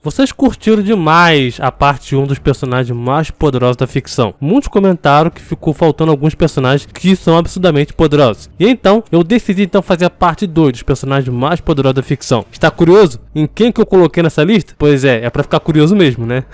Vocês curtiram demais a parte 1 dos personagens mais poderosos da ficção. Muitos comentaram que ficou faltando alguns personagens que são absurdamente poderosos. E então, eu decidi fazer a parte 2 dos personagens mais poderosos da ficção. Está curioso em quem que eu coloquei nessa lista? Pois é pra ficar curioso mesmo, né?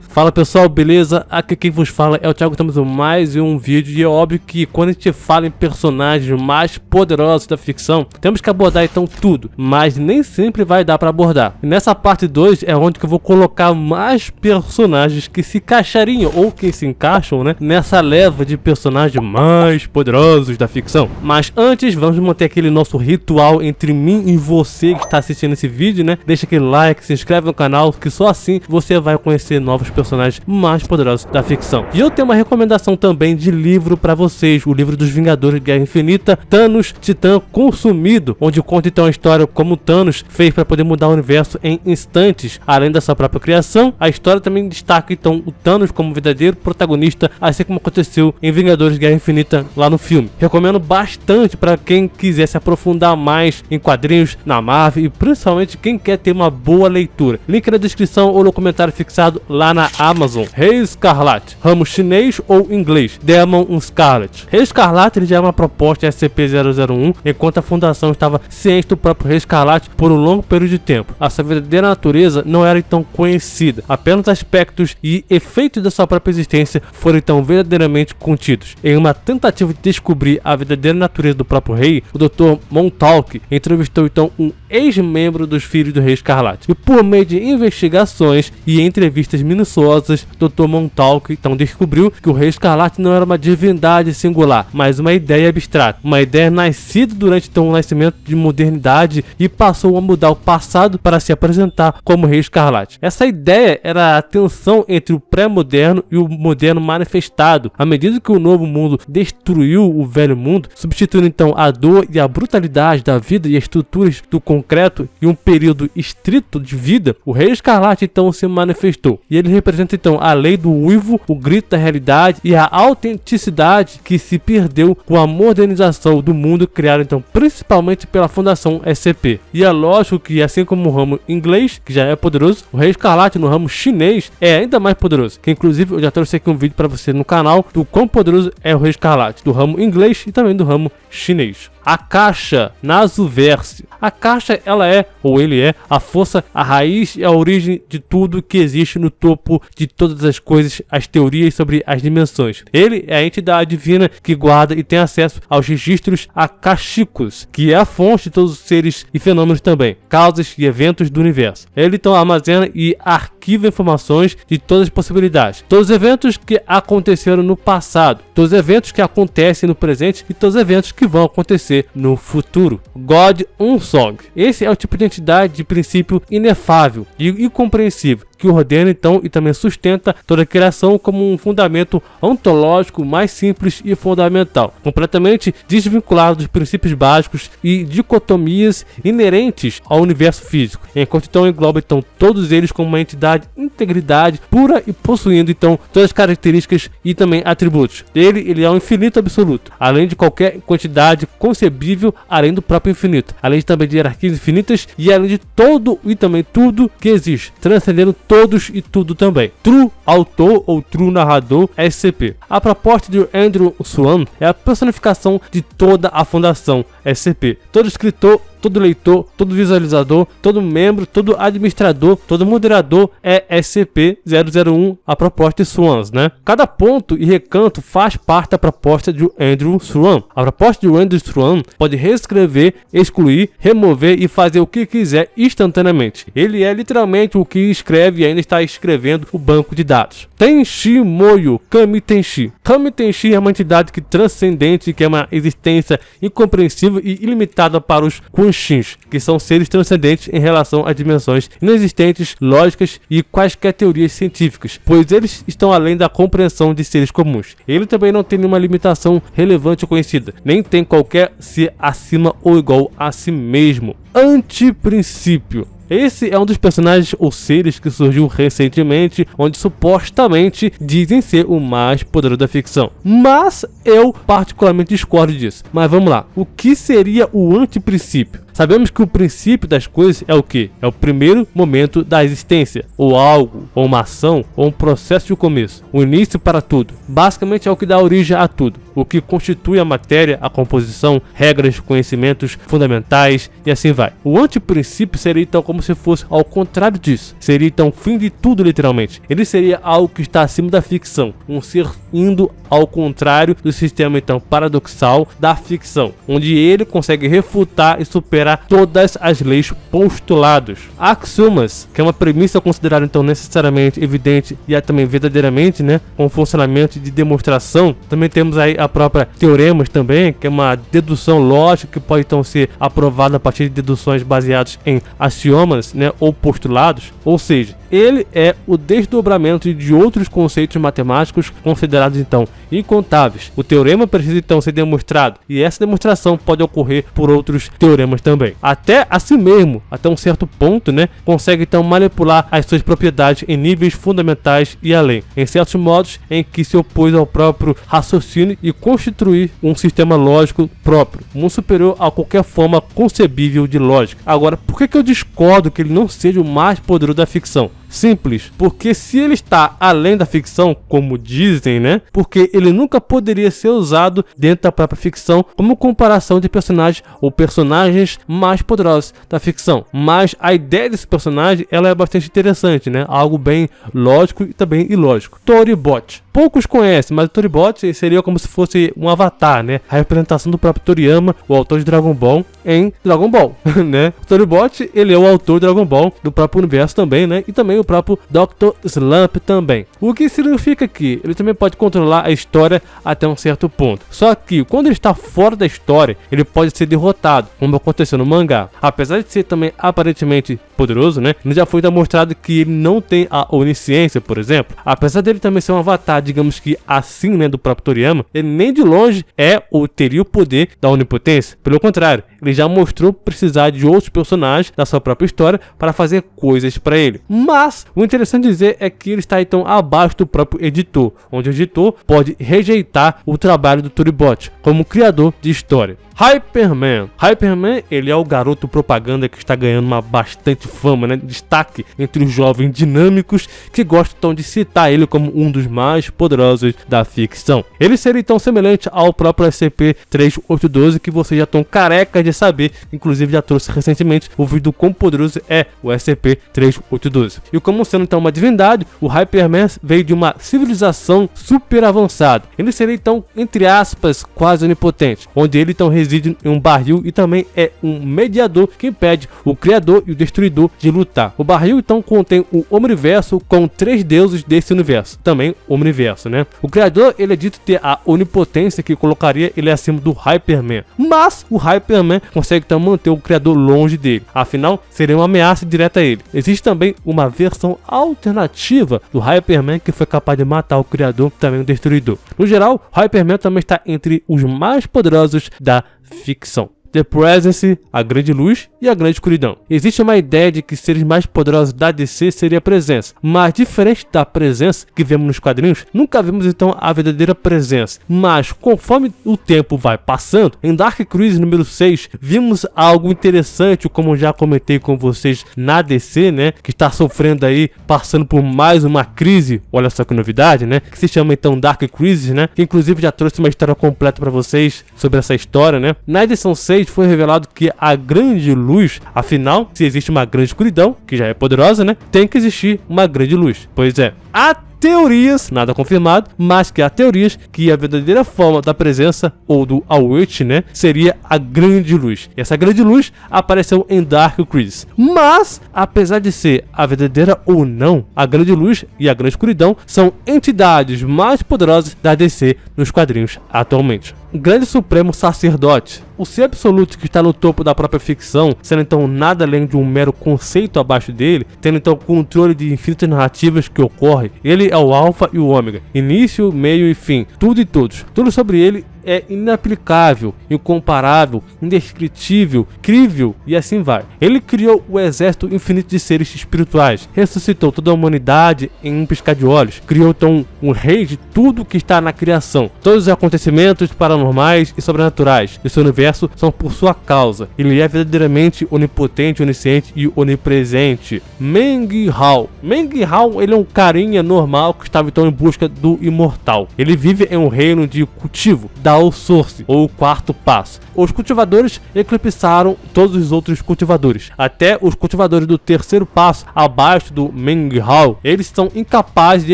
Fala pessoal, beleza? Aqui quem vos fala é o Thiago, estamos em mais um vídeo. E é óbvio que quando a gente fala em personagens mais poderosos da ficção, temos que abordar então tudo, mas nem sempre vai dar pra abordar. E nessa parte 2 é onde que eu vou colocar mais personagens que se encaixariam ou que se encaixam, né, nessa leva de personagens mais poderosos da ficção. Mas antes, vamos manter aquele nosso ritual entre mim e você que está assistindo esse vídeo, né? Deixa aquele like, se inscreve no canal, que só assim você vai conhecer novos personagens mais poderosos da ficção. E eu tenho uma recomendação também de livro pra vocês, o livro dos Vingadores Guerra Infinita, Thanos, Titã Consumido, onde conta então a história como Thanos fez para poder mudar o universo em instantes, além da sua própria criação. A história também destaca então o Thanos como verdadeiro protagonista, assim como aconteceu em Vingadores Guerra Infinita lá no filme. Recomendo bastante para quem quiser se aprofundar mais em quadrinhos na Marvel e principalmente quem quer ter uma boa leitura. Link na descrição ou no comentário fixado lá na Amazon. Rei Escarlate, ramo chinês ou inglês, Demon Scarlet. Rei Escarlate ele já é uma proposta SCP-001, enquanto a fundação estava ciente do próprio Rei Escarlate por um longo período de tempo. A sua verdadeira natureza não era então conhecida, apenas aspectos e efeitos da sua própria existência foram então verdadeiramente contidos. Em uma tentativa de descobrir a verdadeira natureza do próprio rei, o Dr. Montauk entrevistou então um ex-membro dos Filhos do Rei Escarlate. E por meio de investigações e entrevistas minuciosas, Dr. Montauk então descobriu que o Rei Escarlate não era uma divindade singular, mas uma ideia abstrata, uma ideia nascida durante então o nascimento de modernidade e passou a mudar o passado para se apresentar como Rei Escarlate. Essa ideia era a tensão entre o pré-moderno e o moderno manifestado, à medida que o novo mundo destruiu o velho mundo, substituindo então a dor e a brutalidade da vida e estruturas do concreto e um período estrito de vida. O Rei Escarlate então se manifestou e ele representa então a lei do uivo, o grito da realidade e a autenticidade que se perdeu com a modernização do mundo criado então principalmente pela Fundação SCP. E é lógico que assim como o ramo inglês, que já é poderoso, o Rei Escarlate no ramo chinês é ainda mais poderoso, que inclusive eu já trouxe aqui um vídeo para você no canal do quão poderoso é o Rei Escarlate, do ramo inglês e também do ramo chinês. A Caixa Nasuverse. A Caixa ela é, ou ele é, a força, a raiz e a origem de tudo que existe no topo de todas as coisas, as teorias sobre as dimensões. Ele é a entidade divina que guarda e tem acesso aos registros akáshicos, que é a fonte de todos os seres e fenômenos também, causas e eventos do universo. Ele então armazena e arquiva informações de todas as possibilidades, todos os eventos que aconteceram no passado, todos os eventos que acontecem no presente e todos os eventos que vão acontecer no futuro. God Unsong. Esse é o tipo de entidade de princípio inefável e incompreensível, que ordena então e também sustenta toda a criação como um fundamento ontológico mais simples e fundamental, completamente desvinculado dos princípios básicos e dicotomias inerentes ao universo físico, enquanto então engloba então todos eles como uma entidade integridade pura e possuindo então todas as características e também atributos. Ele é um infinito absoluto, além de qualquer quantidade concebível, além do próprio infinito, além de também de hierarquias infinitas e além de todo e também tudo que existe, transcendendo todos e tudo também. True autor ou true narrador SCP. A proposta de Andrew Swan é a personificação de toda a fundação SCP. Todo escritor, todo leitor, todo visualizador, todo membro, todo administrador, todo moderador é SCP-001, a proposta de Swans, né? Cada ponto e recanto faz parte da proposta de Andrew Swan. A proposta de Andrew Swan pode reescrever, excluir, remover e fazer o que quiser instantaneamente. Ele é literalmente o que escreve e ainda está escrevendo o banco de dados. Tenshi Moyo Kami Tenshi. Kami Tenshi é uma entidade que transcendente, que é uma existência incompreensível e ilimitada para os Quanxins, que são seres transcendentes em relação a dimensões inexistentes, lógicas e quaisquer teorias científicas, pois eles estão além da compreensão de seres comuns. Ele também não tem nenhuma limitação relevante ou conhecida, nem tem qualquer ser acima ou igual a si mesmo. Antiprincípio. Esse é um dos personagens ou seres que surgiu recentemente, onde supostamente dizem ser o mais poderoso da ficção. Mas eu particularmente discordo disso. Mas vamos lá. O que seria o antiprincípio? Sabemos que o princípio das coisas é o quê? É o primeiro momento da existência, ou algo, ou uma ação, ou um processo de começo, o início para tudo. Basicamente é o que dá origem a tudo, o que constitui a matéria, a composição, regras, conhecimentos fundamentais e assim vai. O antiprincípio seria então como se fosse ao contrário disso, seria então o fim de tudo literalmente. Ele seria algo que está acima da ficção, um ser indo ao contrário do sistema então paradoxal da ficção, onde ele consegue refutar e superar todas as leis postulados. Axiomas, que é uma premissa considerada então necessariamente evidente e também verdadeiramente, né, com funcionamento de demonstração. Também temos aí a própria teoremas também, que é uma dedução lógica que pode então ser aprovada a partir de deduções baseadas em axiomas, né, ou postulados, ou seja, ele é o desdobramento de outros conceitos matemáticos considerados então incontáveis. O teorema precisa então ser demonstrado e essa demonstração pode ocorrer por outros teoremas também. Até assim mesmo, até um certo ponto, né, consegue então manipular as suas propriedades em níveis fundamentais e além, em certos modos em que se opôs ao próprio raciocínio e constituir um sistema lógico próprio, muito superior a qualquer forma concebível de lógica. Agora, por que eu discordo que ele não seja o mais poderoso da ficção? Simples, porque se ele está além da ficção, como dizem, né? Porque ele nunca poderia ser usado dentro da própria ficção como comparação de personagens ou personagens mais poderosos da ficção. Mas a ideia desse personagem, ela é bastante interessante, né? Algo bem lógico e também ilógico. Toribot. Poucos conhecem, mas o Toribot seria como se fosse um avatar, né? A representação do próprio Toriyama, o autor de Dragon Ball, em Dragon Ball, né? O Toribot, ele é o autor de Dragon Ball, do próprio universo também, né? E também o próprio Dr. Slump também. O que significa que ele também pode controlar a história até um certo ponto. Só que quando ele está fora da história, ele pode ser derrotado, como aconteceu no mangá. Apesar de ser também aparentemente poderoso, né? Ele já foi demonstrado que ele não tem a onisciência, por exemplo. Apesar dele também ser um avatar, digamos que assim, né, do próprio Toriyama, ele nem de longe é ou teria o poder da onipotência. Pelo contrário, ele já mostrou precisar de outros personagens da sua própria história para fazer coisas para ele. Mas o interessante dizer é que ele está então abaixo do próprio editor, onde o editor pode rejeitar o trabalho do Toribot como criador de história. Hyperman. Hyperman, ele é o garoto propaganda que está ganhando uma bastante fama, né? Destaque entre os jovens dinâmicos que gostam de citar ele como um dos mais poderosos da ficção. Ele seria então semelhante ao próprio SCP-3812 que vocês já estão carecas de saber, inclusive já trouxe recentemente o vídeo do quão poderoso é o SCP-3812. E como sendo então uma divindade, o Hyperman veio de uma civilização super avançada. Ele seria então, entre aspas, quase onipotente, onde ele então reside em um barril e também é um mediador que impede o Criador e o Destruidor de lutar. O barril então contém o Omniverso com 3 deuses desse universo, também Omniverso, né? O Criador, ele é dito ter a onipotência que colocaria ele acima do Hyperman, mas o Hyperman consegue então manter o Criador longe dele, afinal seria uma ameaça direta a ele. Existe também uma versão alternativa do Hyperman que foi capaz de matar o Criador e também o Destruidor. No geral, o Hyperman também está entre os mais poderosos da ficção. The Presence, a grande luz e a grande escuridão. Existe uma ideia de que seres mais poderosos da DC seria a presença, mas diferente da presença que vemos nos quadrinhos, nunca vemos então a verdadeira presença. Mas conforme o tempo vai passando, em Dark Crisis número 6, vimos algo interessante, como já comentei com vocês na DC, né, que está sofrendo aí, passando por mais uma crise, olha só que novidade, né, que se chama então Dark Crisis, né, que inclusive já trouxe uma história completa para vocês sobre essa história, né. Na edição 6 foi revelado que a grande luz, afinal, se existe uma grande escuridão, que já é poderosa, né, tem que existir uma grande luz. Pois é, há teorias, nada confirmado, mas que há teorias que a verdadeira forma da presença ou do Await, né, seria a grande luz. E essa grande luz apareceu em Dark Crisis. Mas, apesar de ser a verdadeira ou não, a grande luz e a grande escuridão são entidades mais poderosas da DC nos quadrinhos atualmente. Grande Supremo Sacerdote. O ser absoluto que está no topo da própria ficção, sendo então nada além de um mero conceito abaixo dele, tendo então controle de infinitas narrativas que ocorrem. Ele é o alfa e o ômega, início, meio e fim, tudo e todos. Tudo sobre ele é inaplicável, incomparável, indescritível, crível e assim vai. Ele criou o exército infinito de seres espirituais, ressuscitou toda a humanidade em um piscar de olhos, criou então um rei de tudo que está na criação. Todos os acontecimentos paranormais e sobrenaturais do seu universo são por sua causa. Ele é verdadeiramente onipotente, onisciente e onipresente. Meng Hao. Meng Hao, ele é um carinha normal que estava então em busca do imortal. Ele vive em um reino de cultivo, Dao Source, ou o quarto passo. Os cultivadores eclipsaram todos os outros cultivadores. Até os cultivadores do terceiro passo, abaixo do Meng Hao, eles são incapazes de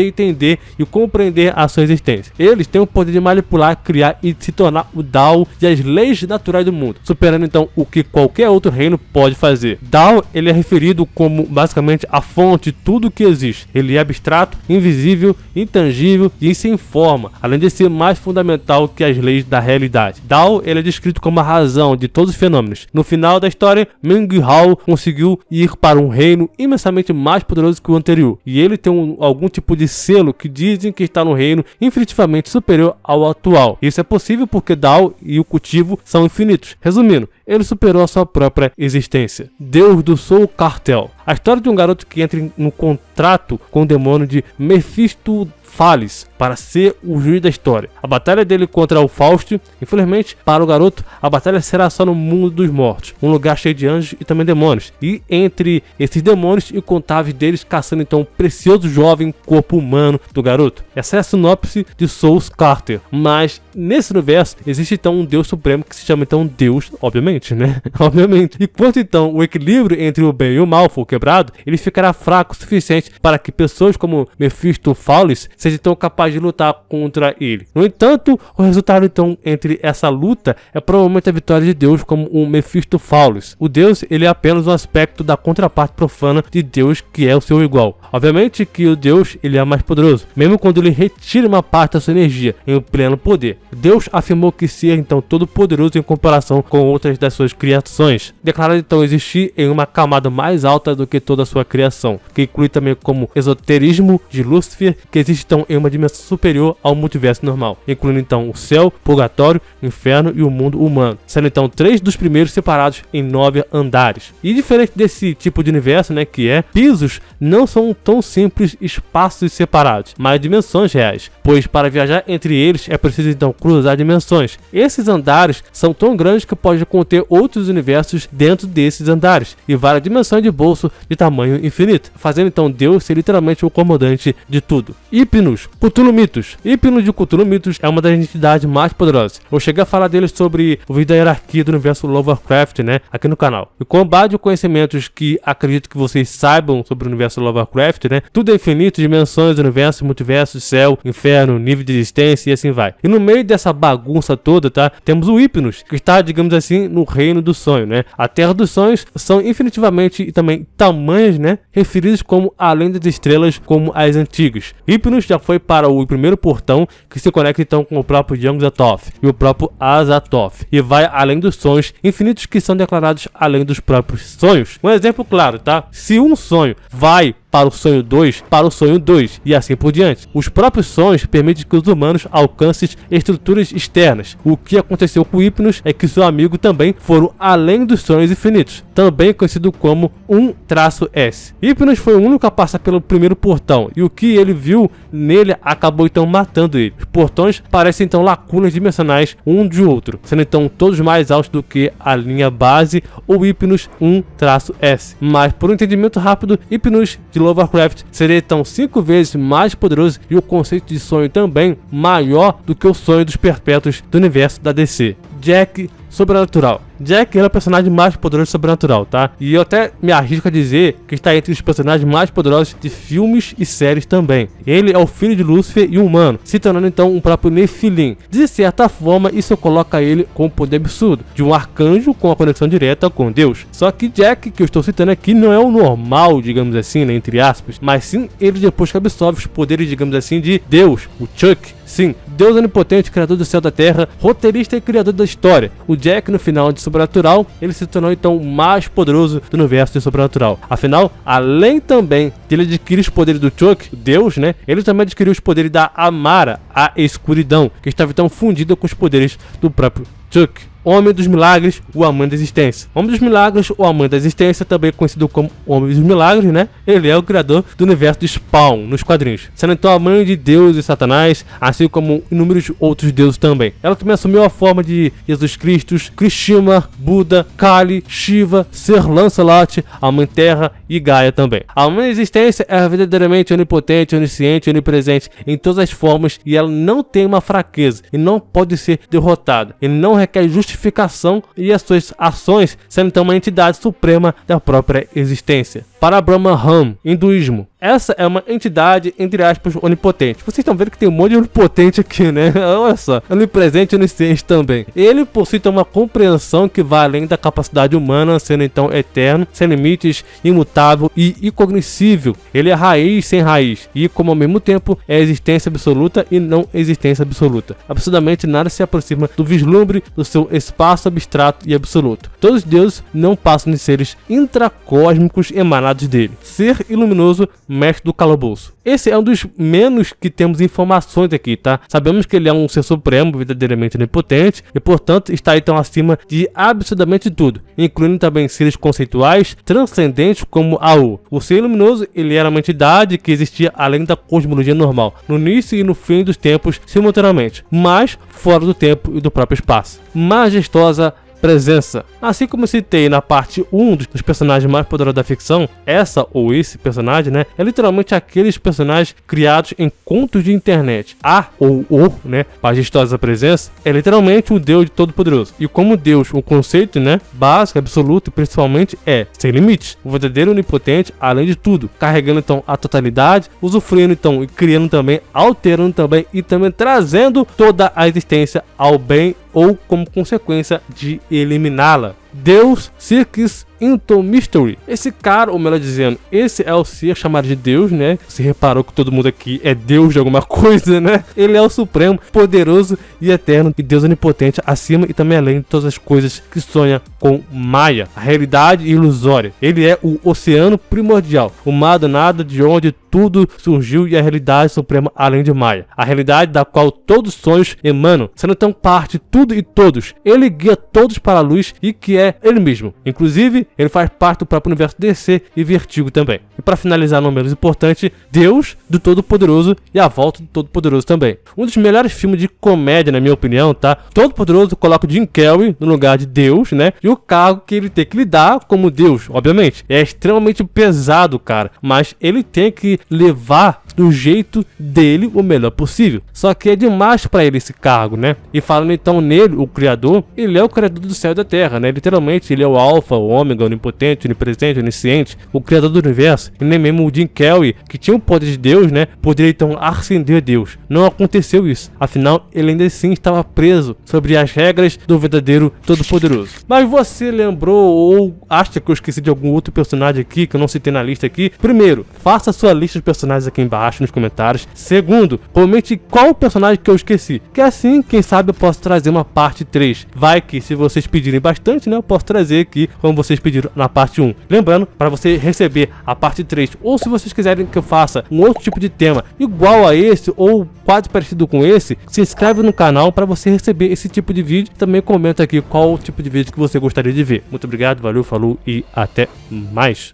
entender e compreender a sua existência. Eles têm o poder de manipular, criar e se tornar o Dao e as leis naturais do mundo, superando então o que qualquer outro reino pode fazer. Dao, ele é referido como basicamente a fonte de tudo que existe. Ele é abstrato, invisível, intangível e sem forma, além de ser mais fundamental que as leis da realidade. Dao, ele é descrito como a razão de todos os fenômenos. No final da história, Meng Hao conseguiu ir para um reino imensamente mais poderoso que o anterior, e ele tem algum tipo de selo que dizem que está no reino infinitivamente superior ao atual. Isso é possível porque Dao e o cultivo são infinitos. Resumindo, ele superou a sua própria existência. Deus do Soul Cartel. A história de um garoto que entra no contrato com o demônio de Mephistopheles para ser o juiz da história. A batalha dele contra o Fausto, infelizmente para o garoto, a batalha será só no mundo dos mortos, um lugar cheio de anjos e também demônios. E entre esses demônios, incontáveis deles caçando então o precioso jovem corpo humano do garoto. Essa é a sinopse de Soul Carter. Mas nesse universo existe então um Deus supremo que se chama então Deus, obviamente, né? Obviamente. Enquanto então o equilíbrio entre o bem e o mal for quebrado, ele ficará fraco o suficiente para que pessoas como Mephistopheles sejam então capazes de lutar contra ele. No entanto, o resultado então entre essa luta é provavelmente a vitória de Deus como um Mephistopheles. O Deus, ele é apenas um aspecto da contraparte profana de Deus, que é o seu igual. Obviamente que o Deus, ele é mais poderoso, mesmo quando ele retira uma parte da sua energia em um pleno poder. Deus afirmou que ser então todo poderoso em comparação com outras das suas criações, declarando então existir em uma camada mais alta do que toda a sua criação, que inclui também como esoterismo de Lúcifer, que existe então em uma dimensão superior ao multiverso normal, incluindo então o céu, purgatório, inferno e o mundo humano, sendo então 3 dos primeiros separados em 9 andares. E diferente desse tipo de universo, né, que é, pisos não são tão simples espaços separados, mas dimensões reais, pois para viajar entre eles é preciso então cruzar dimensões. Esses andares são tão grandes que pode conter outros universos dentro desses andares e várias dimensões de bolso de tamanho infinito, fazendo então Deus ser literalmente o comandante de tudo. Hypnos, Cthulhu Mitos. Hypnos de Cthulhu Mitos é uma das entidades mais poderosas. Eu cheguei a falar deles sobre o vídeo da hierarquia do universo Lovecraft, né, aqui no canal. E com base em conhecimentos que acredito que vocês saibam sobre o universo Lovecraft, né, tudo é infinito, dimensões, universo, multiverso, céu, inferno, nível de existência e assim vai. E no meio dessa bagunça toda, tá, temos o Hypnos, que está, digamos assim, no reino do sonho, né. A Terra dos Sonhos são infinitivamente e também tamanhos, né, referidos como além das estrelas, como as antigas. Hypnos já foi para o primeiro portão que se conecta então com o próprio Yog-Sothoth e o próprio Azathoth, e vai além dos sonhos infinitos que são declarados além dos próprios sonhos. Um exemplo claro, tá? Se um sonho vai para o sonho 2, para o sonho 2 e assim por diante. Os próprios sonhos permitem que os humanos alcancem estruturas externas. O que aconteceu com Hypnos é que seu amigo também foram além dos sonhos infinitos, também conhecido como 1-S. Hypnos foi o único a passar pelo primeiro portão e o que ele viu nele acabou então matando ele. Os portões parecem então lacunas dimensionais um de outro, sendo então todos mais altos do que a linha base ou Hypnos 1-S. Mas por um entendimento rápido, Hypnos de Lovecraft seria então 5 vezes mais poderoso e o conceito de sonho também maior do que o sonho dos perpétuos do universo da DC. Jack Sobrenatural. Jack é o personagem mais poderoso sobrenatural, tá? E eu até me arrisco a dizer que está entre os personagens mais poderosos de filmes e séries também. Ele é o filho de Lúcifer e humano, se tornando então um próprio Nephilim. De certa forma, isso coloca ele com um poder absurdo, de um arcanjo com a conexão direta com Deus. Só que Jack, que eu estou citando aqui, não é o normal, digamos assim, né, entre aspas, mas sim ele depois que absorve os poderes, digamos assim, de Deus, o Chuck. Sim, Deus onipotente, criador do céu e da terra, roteirista e criador da história. O Jack, no final de Sobrenatural, ele se tornou então o mais poderoso do universo de Sobrenatural. Afinal, além também de ele adquirir os poderes do Chuck, Deus, né? Ele também adquiriu os poderes da Amara, a escuridão, que estava então fundida com os poderes do próprio Chuck. Homem dos Milagres, o Amante da Existência. Homem dos Milagres, o Amante da Existência, também conhecido como Homem dos Milagres, né? Ele é o criador do universo de Spawn, nos quadrinhos. Sendo então a mãe de Deus e Satanás, assim como inúmeros outros deuses também. Ela também assumiu a forma de Jesus Cristo, Krishna, Buda, Kali, Shiva, Ser Lancelot, a Mãe Terra e Gaia também. A Mãe da Existência é verdadeiramente onipotente, onisciente, onipresente em todas as formas e ela não tem uma fraqueza e não pode ser derrotada. Ele não requer justificação e as suas ações sendo então uma entidade suprema da própria existência. Para Brahman, hinduísmo. Essa é uma entidade, entre aspas, onipotente. Vocês estão vendo que tem um monte de onipotente aqui, né? Olha só, onipresente e onisciente também. Ele possui então uma compreensão que vai além da capacidade humana, sendo então eterno, sem limites, imutável e incognoscível. Ele é raiz sem raiz e, como ao mesmo tempo, é existência absoluta e não existência absoluta. Absurdamente nada se aproxima do vislumbre do seu espaço abstrato e absoluto. Todos os deuses não passam de seres intracósmicos emanados dele. Ser iluminoso, mestre do calabouço. Esse é um dos menos que temos informações aqui, tá? Sabemos que ele é um ser supremo, verdadeiramente onipotente, e portanto está então acima de absolutamente tudo, incluindo também seres conceituais, transcendentes como Au. O ser luminoso, ele era uma entidade que existia além da cosmologia normal, no início e no fim dos tempos simultaneamente, mas fora do tempo e do próprio espaço. Majestosa presença. Assim como citei na parte 1 dos personagens mais poderosos da ficção, essa ou esse personagem, né, é literalmente aqueles personagens criados em contos de internet. A ou o, né, majestosa presença, é literalmente o Deus de Todo-Poderoso. E como Deus, o conceito, né, básico, absoluto, principalmente é sem limites, o verdadeiro onipotente, além de tudo, carregando então a totalidade, usufruindo então e criando também, alterando também e também trazendo toda a existência ao bem ou como consequência de eliminá-la. Deus Circus into Mystery. Esse cara, ou melhor dizendo, esse é o ser chamado de Deus, né? Você reparou que todo mundo aqui é Deus de alguma coisa, né? Ele é o supremo, poderoso e eterno, e Deus onipotente acima e também além de todas as coisas que sonha com Maia, a realidade ilusória. Ele é o oceano primordial, o mar do nada de onde tudo surgiu e a realidade suprema além de Maia, a realidade da qual todos os sonhos emanam, sendo tão parte tudo e todos. Ele guia todos para a luz e que é ele mesmo. Inclusive, ele faz parte do próprio universo DC e Vertigo também. E para finalizar, não menos importante, Deus do Todo-Poderoso e a volta do Todo-Poderoso também. Um dos melhores filmes de comédia, na minha opinião, tá? Todo-Poderoso coloca o Jim Carrey no lugar de Deus, né? E o cargo que ele tem que lidar como Deus, obviamente. É extremamente pesado, cara. Mas ele tem que levar do jeito dele o melhor possível. Só que é demais pra ele esse cargo, né? E falando então nele, o criador, ele é o criador do céu e da terra, né? Literalmente, ele é o alfa, o ômega, onipotente, onipresente, onisciente, o criador do universo. E nem mesmo o Jim Carrey, que tinha o poder de Deus, né? Poderia então ascender a Deus. Não aconteceu isso. Afinal, ele ainda assim estava preso sobre as regras do verdadeiro Todo-Poderoso. Mas você lembrou ou acha que eu esqueci de algum outro personagem aqui que eu não citei na lista aqui? Primeiro, faça a sua lista de personagens aqui embaixo nos comentários. Segundo, comente qual o personagem que eu esqueci, que assim, quem sabe eu posso trazer uma parte 3. Vai que se vocês pedirem bastante, né, eu posso trazer aqui como vocês pediram na parte 1. Lembrando, para você receber a parte 3, ou se vocês quiserem que eu faça um outro tipo de tema igual a esse ou quase parecido com esse, se inscreve no canal para você receber esse tipo de vídeo. Também comenta aqui qual o tipo de vídeo que você gostaria de ver. Muito obrigado, valeu, falou e até mais.